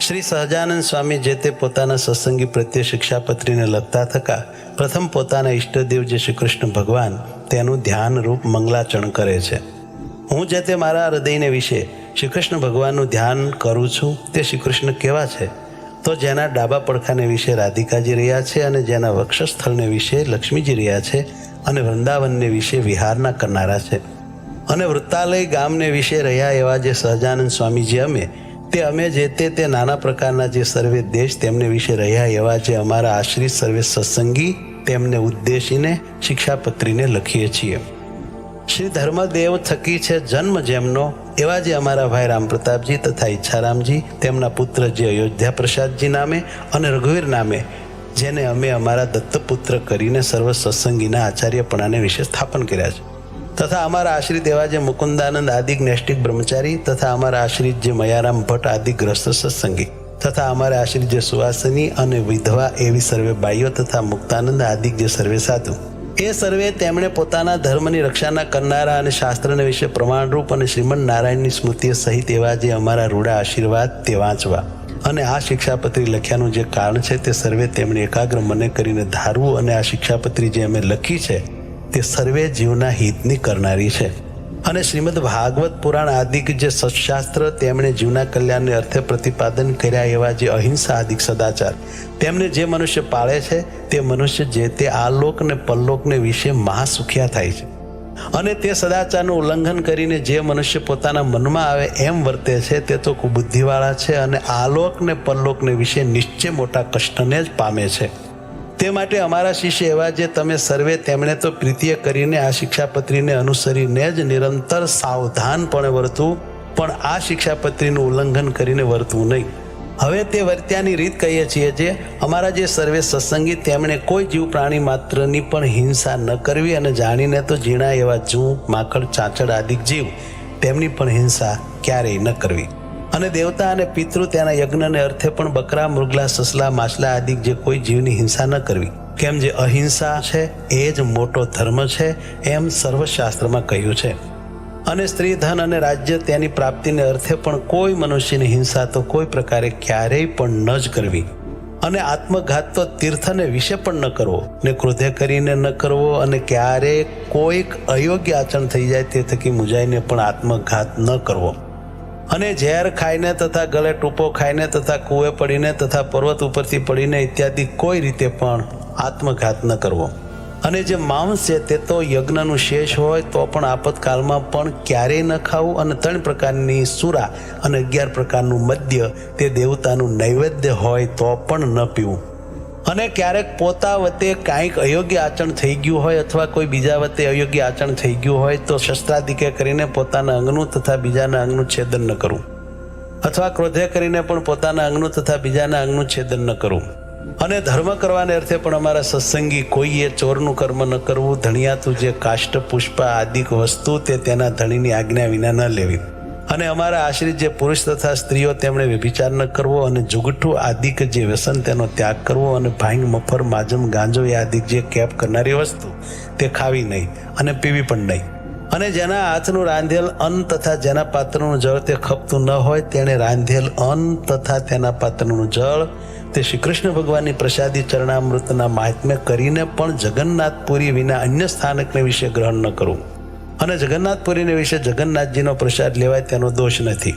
શ્રી સહજાનંદ સ્વામી જે તે પોતાના સત્સંગી પ્રત્યે શિક્ષાપત્રીને લખતા થકા પ્રથમ પોતાના ઈષ્ટદેવ જે શ્રી કૃષ્ણ ભગવાન તેનું ધ્યાન રૂપ મંગલાચરણ કરે છે. હું જે તે મારા હૃદયને વિશે શ્રી કૃષ્ણ ભગવાનનું ધ્યાન કરું છું તે શ્રી કૃષ્ણ કેવા છે? તો જેના ડાબા પડખાને વિશે રાધિકાજી રહ્યા છે અને જેના વક્ષસ્થળને વિશે લક્ષ્મીજી રહ્યા છે અને વૃંદાવનને વિશે વિહારના કરનારા છે અને વૃત્તાલય ગામને વિશે રહ્યા એવા જે સહજાનંદ સ્વામીજી અમે જે તે નાના પ્રકારના જે સર્વે દેશ તેમને વિશે રહ્યા એવા જે અમારા આશ્રિત સર્વે સત્સંગી તેમને ઉદ્દેશીને શિક્ષાપત્રીને લખીએ છીએ. શ્રી ધર્મદેવ થકી છે જન્મ જેમનો એવા જે અમારા ભાઈ રામપ્રતાપજી તથા ઈચ્છારામજી તેમના પુત્ર જે અયોધ્યા પ્રસાદજી નામે અને રઘુવીર નામે જેને અમે અમારા દત્તપુત્ર કરીને સર્વ સત્સંગીના આચાર્યપણાને વિશે સ્થાપન કર્યા છે તથા અમારા આશ્રિત એવા જે મુકુંદાનંદ આદિક નૈષ્ટિક બ્રહ્મચારી તથા અમારા આશ્રિત જે મયારામ ભટ્ટ આદિ ગ્રસ્ત સત્સંગી તથા અમારા આશ્રિત જે સુવાસની અને વિધવા એવી સર્વે બાઈઓ તથા મુક્તાનંદ આદિક જે સર્વે સાધુ એ સર્વે તેમણે પોતાના ધર્મની રક્ષાના કરનારા અને શાસ્ત્રને વિશે પ્રમાણરૂપ અને શ્રીમદ નારાયણની સ્મૃતિ સહિત એવા જે અમારા રૂડા આશીર્વાદ તે વાંચવા અને આ શિક્ષાપત્રી લખ્યાનું જે કારણ છે તે સર્વે તેમણે એકાગ્ર મને કરીને ધારવું અને આ શિક્ષાપત્રી જે અમે લખી છે તે સર્વે જીવના હિતની કરનારી છે અને શ્રીમદ ભાગવત પુરાણ આદિક જે સત્શાસ્ત્ર તેમણે જીવના કલ્યાણને અર્થે પ્રતિપાદન કર્યા એવા જે અહિંસા આદિક સદાચાર તેમને જે મનુષ્ય પાળે છે તે મનુષ્ય જે તે આલોક ને પરલોકને વિશે મહાસુખ્યા થાય છે અને તે સદાચારનું ઉલ્લંઘન કરીને જે મનુષ્ય પોતાના મનમાં આવે એમ વર્તે છે તે તો કુબુદ્ધિવાળા છે અને આલોક ને પરલોકને વિશે નિશ્ચય મોટા કષ્ટને જ પામે છે. તે માટે અમારા શિષ્ય એવા જે તમે સર્વે તેમણે તો પ્રીતિએ કરીને આ શિક્ષાપત્રીને અનુસરીને જ નિરંતર સાવધાનપણે વર્તવું પણ આ શિક્ષાપત્રીનું ઉલ્લંઘન કરીને વર્તવું નહીં. હવે તે વર્ત્યાની રીત કહીએ છીએ જે અમારા જે સર્વે સત્સંગી તેમણે કોઈ જીવ પ્રાણી માત્રની પણ હિંસા ન કરવી અને જાણીને તો ઝીણા એવા જૂ માકડ ચાંચડ આદિક જીવ તેમની પણ હિંસા ક્યારેય ન કરવી અને દેવતા અને પિતૃ તેના યજ્ઞને અર્થે પણ બકરા મૃગલા સસલા માછલા આદિક જે કોઈ જીવની હિંસા ન કરવી કેમ જે અહિંસા છે એ જ મોટો ધર્મ છે એમ સર્વશાસ્ત્રમાં કહ્યું છે. અને સ્ત્રી ધન અને રાજ્ય તેની પ્રાપ્તિને અર્થે પણ કોઈ મનુષ્યની હિંસા તો કોઈ પ્રકારે ક્યારેય પણ ન જ કરવી અને આત્મઘાત તો તીર્થને વિશે પણ ન કરવો ને ક્રોધે કરીને ન કરવો અને ક્યારેય કોઈક અયોગ્ય આચરણ થઈ જાય તે થકી મુજાઈને પણ આત્મઘાત ન કરવો અને ઝેર ખાઈને તથા ગળે ટૂંપો ખાઈને તથા કૂએ પડીને તથા પર્વત ઉપરથી પડીને ઇત્યાદિ કોઈ રીતે પણ આત્મઘાત ન કરવો અને જે માંસ છે તે તો યજ્ઞનું શેષ હોય તો પણ આપતકાળમાં પણ ક્યારેય ન ખાવું અને 3 પ્રકારની સુરા અને 11 પ્રકારનું મદ્ય તે દેવતાનું નૈવેદ્ય હોય તો પણ ન પીવું અને ક્યારેક પોતા વતે કાંઈક અયોગ્ય આચરણ થઈ ગયું હોય અથવા કોઈ બીજા વતે અયોગ્ય આચરણ થઈ ગયું હોય તો શસ્ત્રાદિકે કરીને પોતાના અંગનું તથા બીજાના અંગનું છેદન ન કરવું અથવા ક્રોધે કરીને પણ પોતાના અંગનું તથા બીજાના અંગનું છેદન ન કરવું અને ધર્મ કરવાને અર્થે પણ અમારા સત્સંગી કોઈએ ચોરનું કર્મ ન કરવું ધણિયાતું જે કાષ્ટ પુષ્પ આદિક વસ્તુ તે તેના ધણીની આજ્ઞા વિના ન લેવી અને અમારા આશ્રિત જે પુરુષ તથા સ્ત્રીઓ તેમણે વ્યભિચાર ન કરવો અને જુગઠ્ઠું આદિક જે વ્યસન તેનો ત્યાગ કરવો અને ભાંગ મફર માજમ ગાંજો એ આદિક જે કેપ કરનારી વસ્તુ તે ખાવી નહીં અને પીવી પણ નહીં અને જેના હાથનું રાંધેલ અન્ન તથા જેના પાત્રનું જળ તે ખપતું ન હોય તેણે રાંધેલ અન્ન તથા તેના પાત્રનું જળ તે શ્રી કૃષ્ણ ભગવાનની પ્રસાદી ચરણામૃતના મહાત્મ્ય કરીને પણ જગન્નાથપુરી વિના અન્ય સ્થાનકને વિશે ગ્રહણ ન કરવું અને જગન્નાથપુરીને વિશે જગન્નાથજીનો પ્રસાદ લેવાય તેનો દોષ નથી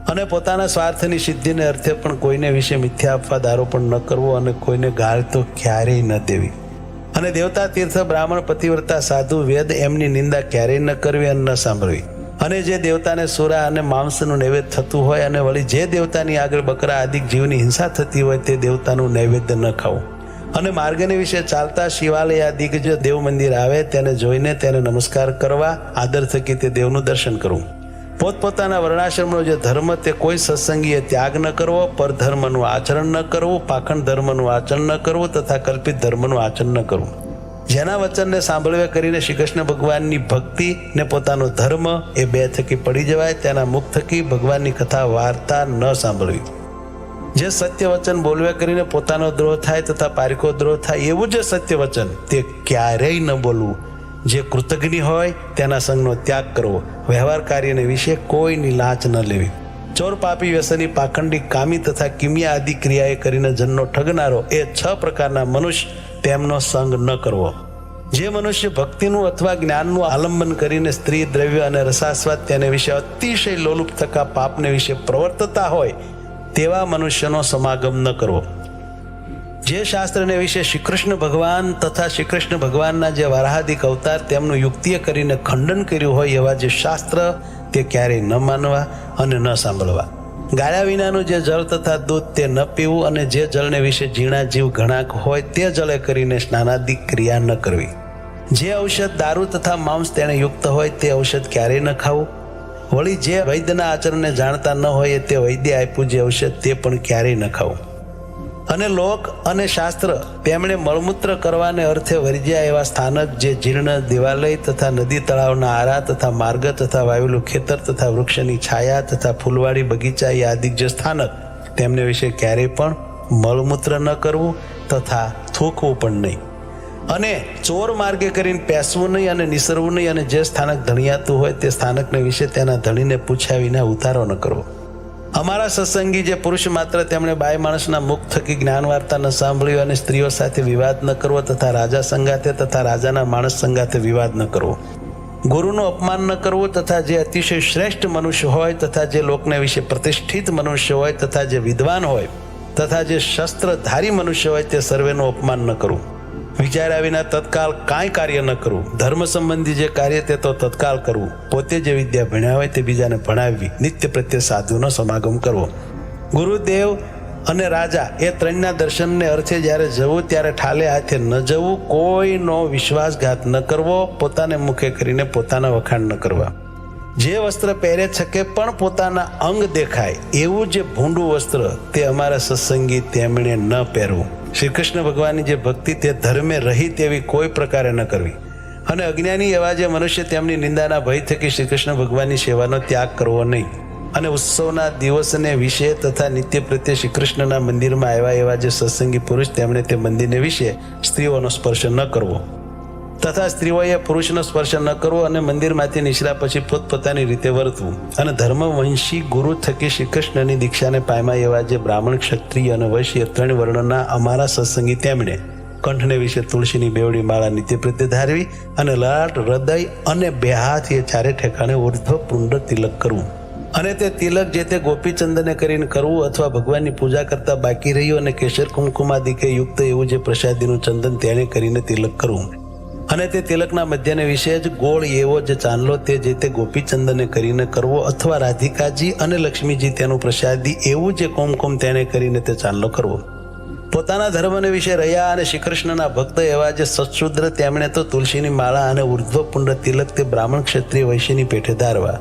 અને પોતાના સ્વાર્થની સિદ્ધિને અર્થે પણ કોઈને વિશે મિથ્યા અપવાદ આરોપણ ન કરવો અને કોઈને ગાળ તો ક્યારેય ન દેવી અને દેવતા તીર્થ બ્રાહ્મણ પતિવ્રતા સાધુ વેદ એમની નિંદા ક્યારેય ન કરવી અને ન સાંભળવી અને જે દેવતાને સુરા અને માંસનું નૈવેદ્ય થતું હોય અને વળી જે દેવતાની આગળ બકરા આદિક જીવની હિંસા થતી હોય તે દેવતાનું નૈવેદ્ય ન ખાવું અને માર્ગને વિશે ચાલતા શિવાલય આદિક જે દેવ મંદિર આવે તેને જોઈને તેને નમસ્કાર કરવા આદર થકી તે દેવનું દર્શન કરવું પોતપોતાના વર્ણાશ્રમનો જે ધર્મ તે કોઈ સત્સંગીએ ત્યાગ ન કરવો પરધર્મનું આચરણ ન કરવું પાખંડ ધર્મનું આચરણ ન કરવું તથા કલ્પિત ધર્મનું આચરણ ન કરવું જેના વચનને સાંભળવે કરીને શ્રી કૃષ્ણ ભગવાનની ભક્તિ ને પોતાનો ધર્મ એ 2 થકી પડી જવાય તેના મુખ થકી ભગવાનની કથા વાર્તા ન સાંભળવી જે સત્ય વચન બોલવે કરીને પોતાનો દ્રોહ થાય તથા પારિકો દ્રોહ થાય એવું જે સત્ય વચન તે ક્યારેય ન બોલવું જે કૃતજ્ઞ હોય તેના સંગનો ત્યાગ કરવો વ્યવહાર કાર્યને વિશે કોઈની લાંચ ન લેવી ચોર, પાપી, વ્યસની, પાખંડી, કામી તથા કિમિયા આદિ ક્રિયાએ કરીને જનનો ઠગનારો, એ 6 પ્રકારના મનુષ્ય તેમનો સંગ ન કરવો. જે મનુષ્ય ભક્તિનું અથવા જ્ઞાનનું આલંબન કરીને સ્ત્રી, દ્રવ્ય અને રસાસ્વાદ તેને વિશે અતિશય લોલુપ થકા પાપને વિશે પ્રવર્તતા હોય તેવા મનુષ્યનો સમાગમ ન કરવો. જે શાસ્ત્રને વિશે શ્રી કૃષ્ણ ભગવાન તથા શ્રી કૃષ્ણ ભગવાનના જે વારાહાદિક અવતાર તેમનું યુક્તિએ કરીને ખંડન કર્યું હોય એવા જે શાસ્ત્ર, તે ક્યારેય ન માનવા અને ન સાંભળવા. ગાળ્યા વિનાનું જે જળ તથા દૂધ તે ન પીવું, અને જે જળને વિશે ઝીણા જીવ ઘણાક હોય તે જળે કરીને સ્નાનાદિક ક્રિયા ન કરવી. જે ઔષધ, દારૂ તથા માંસ તેને યુક્ત હોય તે ઔષધ ક્યારેય ન ખાવું. વળી જે વૈદ્યના આચરણને જાણતા ન હોય તે વૈદ્ય આપ્યું જે ઔષધ તે પણ ક્યારેય ન ખાવું. અને લોક અને શાસ્ત્ર તેમણે મળમૂત્ર કરવાને અર્થે વર્જ્યા એવા સ્થાનક, જે જીર્ણ દેવાલય તથા નદી તળાવના આરા તથા માર્ગ તથા વાવેલું ખેતર તથા વૃક્ષની છાયા તથા ફૂલવાડી બગીચા એ આદિક જે સ્થાનક, તેમને વિશે ક્યારેય પણ મળમૂત્ર ન કરવું તથા થૂકવું પણ નહીં. અને ચોર માર્ગે કરીને પેસવું નહીં અને નિસરવું નહીં. અને જે સ્થાનક ધણિયાતું હોય તે સ્થાનકને વિશે તેના ધણીને પૂછ્યા વિના ઉતારો ન કરવો. અમારા સત્સંગી જે પુરુષ માત્ર તેમણે બાય માણસના મુખ થકી જ્ઞાન વાર્તા ન સાંભળ્યું, અને સ્ત્રીઓ સાથે વિવાદ ન કરવો તથા રાજા સંગાથે તથા રાજાના માણસ સંગાથે વિવાદ ન કરવો. ગુરુનું અપમાન ન કરવું તથા જે અતિશય શ્રેષ્ઠ મનુષ્ય હોય તથા જે લોકને વિશે પ્રતિષ્ઠિત મનુષ્ય હોય તથા જે વિદ્વાન હોય તથા જે શસ્ત્રધારી મનુષ્ય હોય તે સર્વેનું અપમાન ન કરવું. વિચાર્યા વિના તત્કાળ કાંઈ કાર્ય ન કરવું. ધર્મ સંબંધી જે કાર્ય તે તો તત્કાળ કરવું. પોતે જે વિદ્યા ભણ્યા હોય તે બીજાને ભણાવવી. નિત્ય પ્રત્યે સાધુનો સમાગમ કરવો. ગુરુદેવ અને રાજા એ ત્રણના દર્શનને અર્થે જ્યારે જવું ત્યારે ઠાલે હાથે ન જવું. કોઈનો વિશ્વાસઘાત ન કરવો. પોતાને મુખે કરીને પોતાના વખાણ ન કરવા. જે વસ્ત્ર પહેરે છકે પણ પોતાના અંગ દેખાય એવું જે ભૂંડું વસ્ત્ર તે અમારા સત્સંગી તેમણે ન પહેરવું. શ્રી કૃષ્ણ ભગવાનની જે ભક્તિ તે ધર્મે રહી તેવી કોઈ પ્રકારે ન કરવી. અને અજ્ઞાની એવા જે મનુષ્ય તેમની નિંદાના ભય થકી શ્રી કૃષ્ણ ભગવાનની સેવાનો ત્યાગ કરવો નહીં. અને ઉત્સવના દિવસને વિશે તથા નિત્ય પ્રત્યે શ્રી કૃષ્ણના મંદિરમાં આવ્યા એવા જે સત્સંગી પુરુષ તેમણે તે મંદિરને વિશે સ્ત્રીઓનો સ્પર્શ ન કરવો તથા સ્ત્રીઓએ પુરુષનો સ્પર્શ ન કરવો. અને મંદિરમાંથી નીકળ્યા પછી પોતપોતાની રીતે વર્તવું. અને ધર્મવંશી ગુરુ થકી શ્રી કૃષ્ણની દીક્ષાને પામ્યા એવા જે બ્રાહ્મણ, ક્ષત્રિય અને વૈશ્ય 3 વર્ણના અમારા સત્સંગી તેમણે કંઠને વિશે તુલસીની બેવડી માળા નિત્ય પ્રત્યે ધારવી. અને લાટ, હૃદય અને 2 હાથ એ ચારે ઠેકાણે ઉર્ધ્વ પુંડ તિલક કરવું. અને તે તિલક જે તે ગોપીચંદને કરીને કરવું અથવા ભગવાનની પૂજા કરતા બાકી રહ્યું અને કેસર કુમકુમાદિકે યુક્ત એવું જે પ્રસાદીનું ચંદન તેને કરીને તિલક કરવું. અને તે તિલકના મધ્યને વિશે જ ગોળ એવો જે ચાંદલો તે જે તે ગોપીચંદને કરીને કરવો અથવા રાધિકાજી અને લક્ષ્મીજી તેનું પ્રસાદી એવું જે કુમકુમ તેને કરીને તે ચાંદલો કરવો. પોતાના ધર્મને વિશે રહ્યા અને શ્રી કૃષ્ણના ભક્ત એવા જે સત્શુદ્ર તેમણે તો તુલસીની માળા અને ઉર્ધ્વપુંડ તિલક તે બ્રાહ્મણ, ક્ષત્રિય, વૈશ્યની પેઠે ધારવા.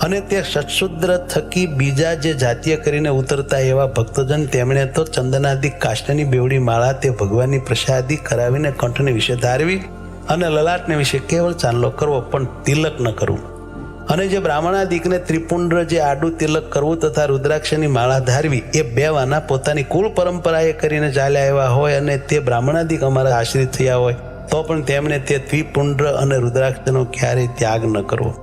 અને તે સત્શુદ્ર થકી બીજા જે જાતીય કરીને ઉતરતા એવા ભક્તજન તેમણે તો ચંદનાદિક કાષ્ટની બેવડી માળા તે ભગવાનની પ્રસાદી કરાવીને કંઠને વિશે ધારવી. અને લલાટને વિશે કેવળ ચાંદલો કરવો પણ તિલક ન કરવું. અને જે બ્રાહ્મણાદિકને ત્રિપુંડ જે આડું તિલક કરવું તથા રુદ્રાક્ષની માળા ધારવી એ 2 વાના પોતાની કુલ પરંપરાએ કરીને ચાલ્યા આવ્યા હોય અને તે બ્રાહ્મણાદિક અમારા આશ્રિત થયા હોય તો પણ તેમણે તે ત્રિપુંડ અને રુદ્રાક્ષનો ક્યારેય ત્યાગ ન કરવો.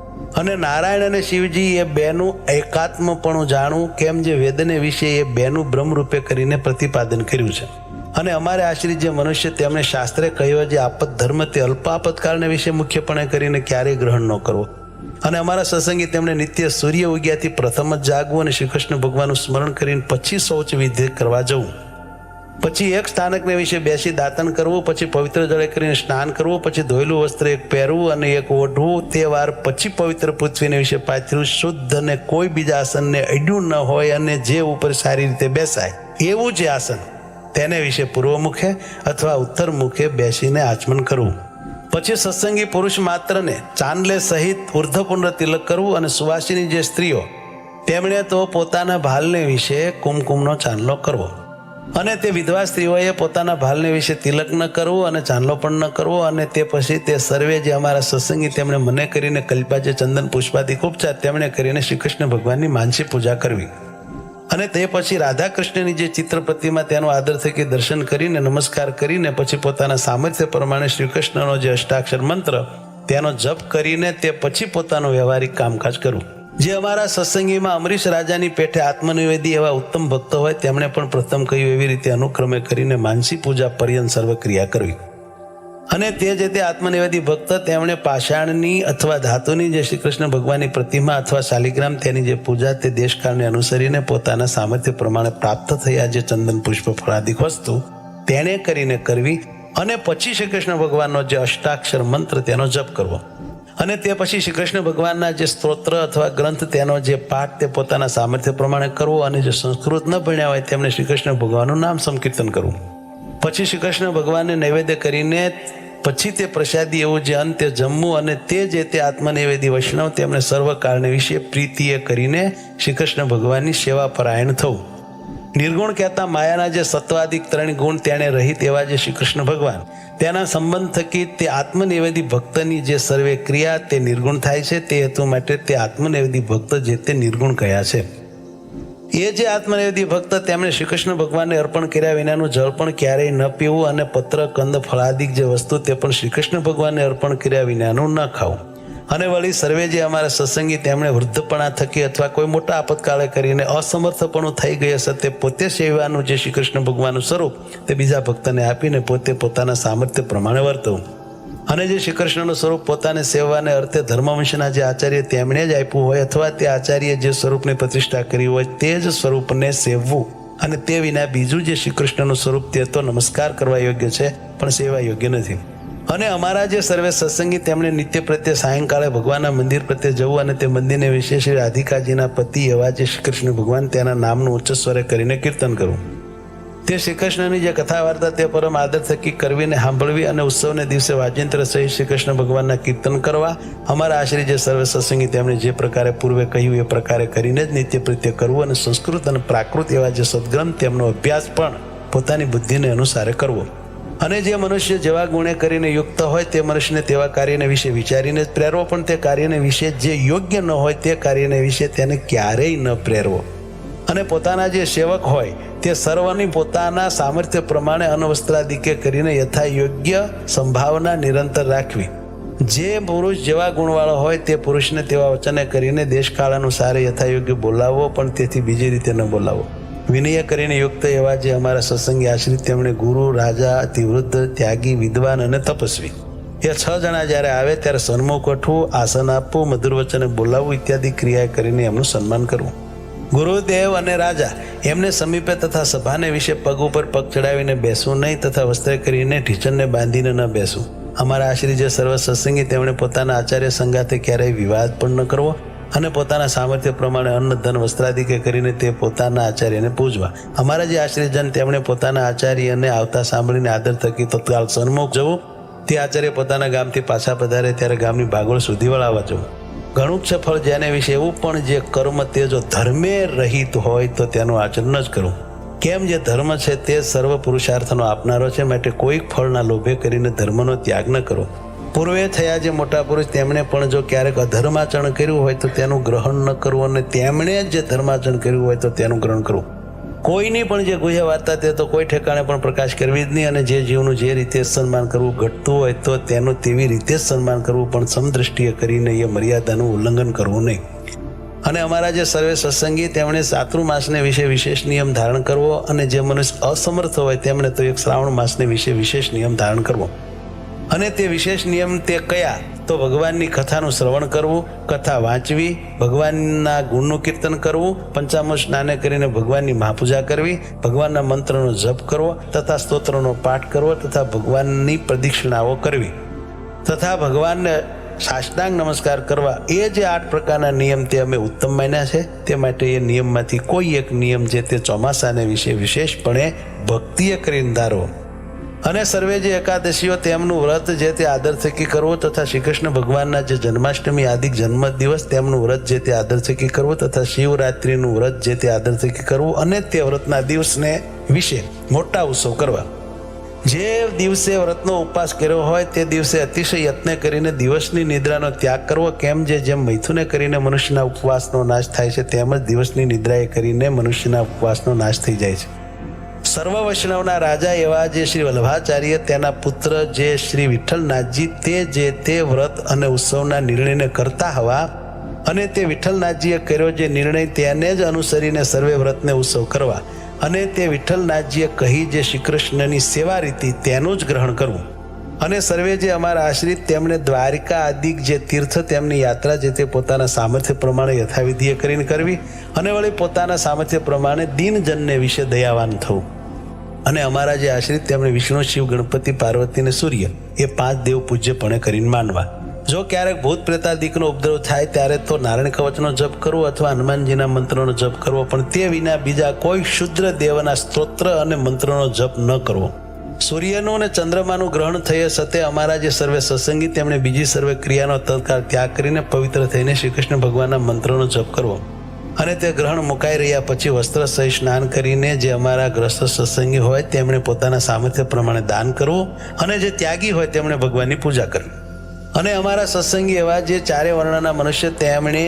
અને નારાયણ અને શિવજી એ 2નું એકાત્મપણું જાણવું, કેમ જે વેદને વિશે એ 2નું બ્રહ્મરૂપે કરીને પ્રતિપાદન કર્યું છે. અને અમારે આશ્રિત જે મનુષ્ય તેમણે શાસ્ત્રે કહ્યો જે આપત ધર્મ તે અલ્પ આપતકાળને વિશે મુખ્યપણે કરીને ક્યારેય ગ્રહણ ન કરવો. અને અમારા સત્સંગી તેમણે નિત્ય સૂર્ય ઉગ્યાથી પ્રથમ જ જાગવું અને શ્રી કૃષ્ણ ભગવાનનું સ્મરણ કરીને પછી શૌચ વિધિ કરવા જવું. પછી એક સ્થાનકને વિશે બેસી દાતન કરવું, પછી પવિત્ર જળે કરીને સ્નાન કરવું, પછી ધોયેલું વસ્ત્ર એક પહેરવું અને એક ઓઢવું. તે વાર પછી પવિત્ર પૃથ્વીને વિશે પાથર્યું શુદ્ધ અને કોઈ બીજા આસનને અડ્યું ન હોય અને જે ઉપર સારી રીતે બેસાય એવું જે આસન તેને વિશે પૂર્વ મુખે અથવા ઉત્તર મુખે બેસીને આચમન કરવું. પછી સત્સંગી પુરુષ માત્રને ચાંદલે સહિત ઉર્ધ્વપુંડ તિલક કરવું. અને સુવાસિની જે સ્ત્રીઓ તેમણે તો પોતાના ભાલને વિશે કુમકુમનો ચાંદલો કરવો. અને તે વિધવા સ્ત્રીઓએ પોતાના ભાલને વિશે તિલક ન કરવું અને ચાંદલો પણ ન કરવો. અને તે પછી તે સર્વે જે અમારા સત્સંગી તેમણે મને કરીને કલ્પા જે ચંદન પુષ્પાદિક ઉપચાર તેમણે કરીને શ્રી કૃષ્ણ ભગવાનની માનસી પૂજા કરવી. અને તે પછી રાધા કૃષ્ણની જે ચિત્ર પ્રતિમા તેનો આદર થકી દર્શન કરીને નમસ્કાર કરીને પછી પોતાના સામર્થ્ય પ્રમાણે શ્રી કૃષ્ણનો જે અષ્ટાક્ષર મંત્ર તેનો જપ કરીને તે પછી પોતાનું વ્યવહારિક કામકાજ કરવું. જે અમારા સત્સંગીમાં અમરીશ રાજાની પેઠે આત્મનિવેદી એવા ઉત્તમ ભક્તો હોય તેમણે પણ પ્રથમ કહ્યું એવી રીતે અનુક્રમે કરીને માનસી પૂજા પર્યંત સર્વ ક્રિયા કરવી. અને તે જે તે આત્મનિવેદી ભક્ત તેમણે પાષાણની અથવા ધાતુની જે શ્રી કૃષ્ણ ભગવાનની પ્રતિમા અથવા શાલિગ્રામ તેની જે પૂજા તે દેશકાળને અનુસરીને પોતાના સામર્થ્ય પ્રમાણે પ્રાપ્ત થયા જે ચંદન પુષ્પ ફળાદિક વસ્તુ તેણે કરીને કરવી. અને પછી શ્રી કૃષ્ણ ભગવાનનો જે અષ્ટાક્ષર મંત્ર તેનો જપ કરવો. અને તે પછી શ્રી કૃષ્ણ ભગવાનના જે સ્તોત્ર અથવા ગ્રંથ તેનો જે પાઠ તે પોતાના સામર્થ્ય પ્રમાણે કરવો. અને જે સંસ્કૃત ન ભણ્યા હોય તેમણે શ્રી કૃષ્ણ ભગવાનનું નામ સંકીર્તન કરવું. પછી શ્રી કૃષ્ણ ભગવાનને નૈવેદ્ય કરીને પછી તે પ્રસાદી એવું જે અંતે જમવું. અને તે જે તે આત્મનિવેદી વૈષ્ણવ તેમણે સર્વકાળને વિશે પ્રીતિએ કરીને શ્રી કૃષ્ણ ભગવાનની સેવા પરાયણ થવું. નિર્ગુણ કહેતા માયાના જે સત્વાદિક 3 ગુણ તેણે રહિત એવા જે શ્રી કૃષ્ણ ભગવાન તેના સંબંધ થકી તે આત્મનિવેદી ભક્તની જે સર્વે ક્રિયા તે નિર્ગુણ થાય છે. તે હેતુ માટે તે આત્મનિવેદી ભક્ત જે તે નિર્ગુણ કયા છે. એ જે આત્મનિવેદી ભક્ત તેમણે શ્રી કૃષ્ણ ભગવાનને અર્પણ કર્યા વિનાનું જળ પણ ક્યારેય ન પીવું. અને પત્ર કંદ ફળાદિક જે વસ્તુ તે પણ શ્રી કૃષ્ણ ભગવાનને અર્પણ કર્યા વિનાનું ન ખાવું. અને વળી સર્વે જે અમારા સત્સંગી તેમણે વૃદ્ધપણા થકી અથવા કોઈ મોટા આપતકાળે કરીને અસમર્થપણું થઈ ગઈ હશે તે પોતે સેવાનું જે શ્રી કૃષ્ણ ભગવાનનું સ્વરૂપ તે બીજા ભક્તને આપીને પોતે પોતાના સામર્થ્ય પ્રમાણે વર્તવું. અને જે શ્રી કૃષ્ણનું સ્વરૂપ પોતાને સેવાને અર્થે ધર્મવંશના જે આચાર્ય તેમણે જ આપ્યું હોય અથવા તે આચાર્ય જે સ્વરૂપની પ્રતિષ્ઠા કરી હોય તે જ સ્વરૂપને સેવવું. અને તે વિના બીજું જે શ્રી કૃષ્ણનું સ્વરૂપ તે તો નમસ્કાર કરવા યોગ્ય છે પણ સેવા યોગ્ય નથી. અને અમારા જે સર્વે સત્સંગી તેમણે નિત્ય પ્રત્યે સાયંકાળે ભગવાનના મંદિર પ્રત્યે જવું. અને તે મંદિરને વિશે શ્રી રાધિકાજીના પતિ એવા જે શ્રી કૃષ્ણ ભગવાન તેના નામનું ઉચ્ચ સ્વરે કરીને કીર્તન કરવું. તે શ્રી કૃષ્ણની જે કથા વાર્તા તે પરમ આદર થકી કરવીને સાંભળવી. અને ઉત્સવને દિવસે વાજિંત્ર સહિત શ્રી કૃષ્ણ ભગવાનના કીર્તન કરવા. અમારા આશ્રી જે સર્વે સત્સંગી તેમણે જે પ્રકારે પૂર્વે કહ્યું એ પ્રકારે કરીને જ નિત્ય પ્રત્યે કરવું. અને સંસ્કૃત અને પ્રાકૃત એવા જે સદગ્રંથ તેમનો અભ્યાસ પણ પોતાની બુદ્ધિને અનુસારે કરવો. અને જે મનુષ્ય જેવા ગુણે કરીને યુક્ત હોય તે મનુષ્યને તેવા કાર્યને વિશે વિચારીને જ પ્રેરવો. પણ તે કાર્યને વિશે જે યોગ્ય ન હોય તે કાર્યને વિશે તેને ક્યારેય ન પ્રેરવો. અને પોતાના જે સેવક હોય તે સર્વની પોતાના સામર્થ્ય પ્રમાણે અનવસ્ત્રાદિકે કરીને યથા યોગ્ય સંભાવના નિરંતર રાખવી. જે પુરુષ જેવા ગુણવાળો હોય તે પુરુષને તેવા વચને કરીને દેશકાળ અનુસારે યથા યોગ્ય બોલાવવો. પણ તેથી બીજી રીતે ન બોલાવવો. વિનય કરીને યુક્ત એવા જે અમારા સત્સંગી આશ્રિત તેમણે ગુરુ, રાજા, અતિવૃદ્ધ, ત્યાગી, વિદ્વાન અને તપસ્વી એ 6 જણા જ્યારે આવે ત્યારે સન્મુખ ઉઠવું, આસન આપવું, મધુર વચને બોલાવવું ઇત્યાદિ ક્રિયા કરીને એમનું સન્માન કરવું. ગુરુદેવ અને રાજા એમને સમીપે તથા સભાને વિશે પગ ઉપર પગ ચડાવીને બેસવું નહીં. તથા વસ્ત્ર કરીને ઢીચણને બાંધીને ન બેસવું. અમારા આશ્રિત જે સર્વ સત્સંગી તેમણે પોતાના આચાર્ય સંગાથે ક્યારેય વિવાદ પણ ન કરવો. અને પોતાના સામર્થ્ય પ્રમાણે અન્ન ધન વસ્ત્રાદિકે કરીને તે પોતાના આચાર્યને પૂજવા. અમારા જે આશ્રયજન તેમણે પોતાના આચાર્યને આવતા સાંભળીને આદર થકી તત્કાળ સન્મુખ જવું. તે આચાર્ય પોતાના ગામથી પાછા પધારે ત્યારે ગામની ભાગોળ સુધી વળાવવા જવું. ઘણું જ સફળ જેને વિશે એવું પણ જે કર્મ તે જો ધર્મે રહિત હોય તો તેનું આચરણ જ કરવું. કેમ જે ધર્મ છે તે સર્વ પુરુષાર્થનો આપનારો છે. માટે કોઈક ફળના લોભે કરીને ધર્મનો ત્યાગ ન કરો. પૂર્વે થયા જે મોટા પુરુષ તેમણે પણ જો ક્યારેક અધર્માચરણ કર્યું હોય તો તેનું ગ્રહણ ન કરવું. અને તેમણે જે ધર્માચરણ કર્યું હોય તો તેનું ગ્રહણ કરવું. કોઈની પણ જે ગુહ્ય વાર્તા તે તો કોઈ ઠેકાણે પણ પ્રકાશ કરવી જ નહીં. અને જે જીવનું જે રીતે સન્માન કરવું ઘટતું હોય તો તેનું તેવી રીતે જ સન્માન કરવું. પણ સમદ્રષ્ટિએ કરીને એ મર્યાદાનું ઉલ્લંઘન કરવું નહીં. અને અમારા જે સર્વે સત્સંગી તેમણે ચાતુર્માસને વિશે વિશેષ નિયમ ધારણ કરવો. અને જે મનુષ્ય અસમર્થ હોય તેમણે તો એક શ્રાવણ માસને વિશે વિશેષ નિયમ ધારણ કરવો. અને તે વિશેષ નિયમ તે કયા તો ભગવાનની કથાનું શ્રવણ કરવું, કથા વાંચવી, ભગવાનના ગુણનું કીર્તન કરવું, પંચામૃત સ્નાને કરીને ભગવાનની મહાપૂજા કરવી, ભગવાનના મંત્રનો જપ કરવો તથા સ્તોત્રનો પાઠ કરવો તથા ભગવાનની પ્રદક્ષિણાઓ કરવી તથા ભગવાનને સાષ્ટાંગ નમસ્કાર કરવા. એ જે 8 પ્રકારના નિયમ તે અમે ઉત્તમ માન્યા છે. તે માટે એ નિયમમાંથી કોઈ એક નિયમ જે તે ચોમાસાને વિશે વિશેષપણે ભક્તિએ કરીને ધારવો. અને સર્વે જે એકાદશીઓ તેમનું વ્રત જે તે આદર થકી કરવું તથા શ્રી કૃષ્ણ ભગવાનના જે જન્માષ્ટમી આદિ જન્મ દિવસ તેમનું વ્રત જે તે આદર થકી કરવું તથા શિવરાત્રિનું વ્રત જે તે આદર થકી કરવું. અને તે વ્રતના દિવસને વિશે મોટા ઉત્સવ કરવા. જે દિવસે વ્રતનો ઉપવાસ કર્યો હોય તે દિવસે અતિશય યત્ન કરીને દિવસની નિદ્રાનો ત્યાગ કરવો. કેમ જેમ મૈથુને કરીને મનુષ્યના ઉપવાસનો નાશ થાય છે તેમ જ દિવસની નિદ્રાએ કરીને મનુષ્યના ઉપવાસનો નાશ થઈ જાય છે. સર્વ વૈષ્ણવના રાજા એવા જે શ્રી વલ્લભાચાર્ય તેના પુત્ર જે શ્રી વિઠ્ઠલનાથજી તે જે તે વ્રત અને ઉત્સવના નિર્ણયને કરતા હવા અને તે વિઠ્ઠલનાથજીએ કર્યો જે નિર્ણય તેને જ અનુસરીને સર્વે વ્રતને ઉત્સવ કરવા અને તે વિઠ્ઠલનાથજીએ કહી જે શ્રી કૃષ્ણની સેવા રીતિ તેનું જ ગ્રહણ કરવું અને સર્વે જે અમારા આશ્રિત તેમણે દ્વારિકા આદિક જે તીર્થ તેમની યાત્રા જે તે પોતાના સામર્થ્ય પ્રમાણે યથાવિધિએ કરીને કરવી અને વળી પોતાના સામર્થ્ય પ્રમાણે દીનજનને વિશે દયાવાન થવું અને અમારા જે આશ્રિત તેમણે વિષ્ણુ શિવ ગણપતિ પાર્વતી અને સૂર્ય એ 5 દેવ પૂજ્યપણે કરીને માનવા. જો ક્યારેક ભૂત પ્રેતાદિકનો ઉપદ્રવ થાય ત્યારે તો નારાયણ કવચનો જપ કરવો અથવા હનુમાનજીના મંત્રોનો જપ કરવો, પણ તે વિના બીજા કોઈ શુદ્ર દેવના સ્તોત્ર અને મંત્રોનો જપ ન કરવો. સૂર્યનું અને ચંદ્રમાનું ગ્રહણ થયે સતે અમારા જે સર્વે સત્સંગી તેમણે બીજી સર્વે ક્રિયાનો તત્કાળ ત્યાગ કરીને પવિત્ર થઈને શ્રી કૃષ્ણ ભગવાનના મંત્રોનો જપ કરવો અને તે ગ્રહણ મુકાઈ રહ્યા પછી વસ્ત્ર સહિત સ્નાન કરીને જે અમારા ગ્રસ્ત સત્સંગી હોય તેમણે પોતાના સામર્થ્ય પ્રમાણે દાન કરવું અને જે ત્યાગી હોય તેમણે ભગવાનની પૂજા કરવી. અને અમારા સત્સંગી એવા જે 4 વર્ણના મનુષ્ય તેમણે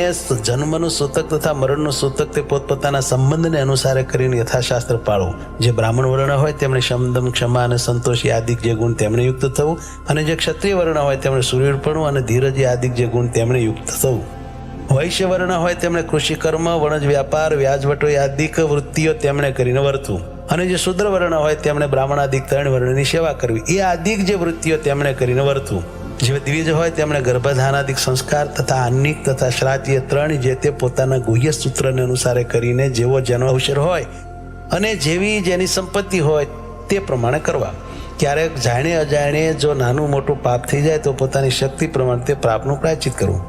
જન્મનું સૂતક તથા મરણનું સૂતક તે પોતપોતાના સંબંધને અનુસારે કરીને યથાશાસ્ત્ર પાળવું. જે બ્રાહ્મણ વર્ણ હોય તેમણે શમદમ ક્ષમા અને સંતોષી આદિક જે ગુણ તેમણે યુક્ત થવું અને જે ક્ષત્રિય વર્ણ હોય તેમણે સૂર્યપણું અને ધીરજી આદિક જે ગુણ તેમણે યુક્ત થવું. વૈશ્ય વર્ણ હોય તેમણે કૃષિ કર્મ, વણજ વ્યાપાર, વ્યાજવટો આદિક વૃત્તિઓ તેમણે કરીને વર્તવું અને જે શુદ્ર વર્ણ હોય તેમણે બ્રાહ્મણાદિક 3 વર્ણની સેવા કરવી એ આદિક જે વૃત્તિઓ તેમણે કરીને વર્તવું. જે દ્વિજ હોય તેમણે ગર્ભધાનાદિક સંસ્કાર તથા આન્નિક તથા શ્રાદ્ધ 3 જે તે પોતાના ગુહ્ય સૂત્રને અનુસારે કરીને જેવો જેનો અવસર હોય અને જેવી જેની સંપત્તિ હોય તે પ્રમાણે કરવા. ક્યારેક જાણે અજાણે જો નાનું મોટું પાપ થઈ જાય તો પોતાની શક્તિ પ્રમાણે તે પાપનું પ્રાયશ્ચિત કરવું.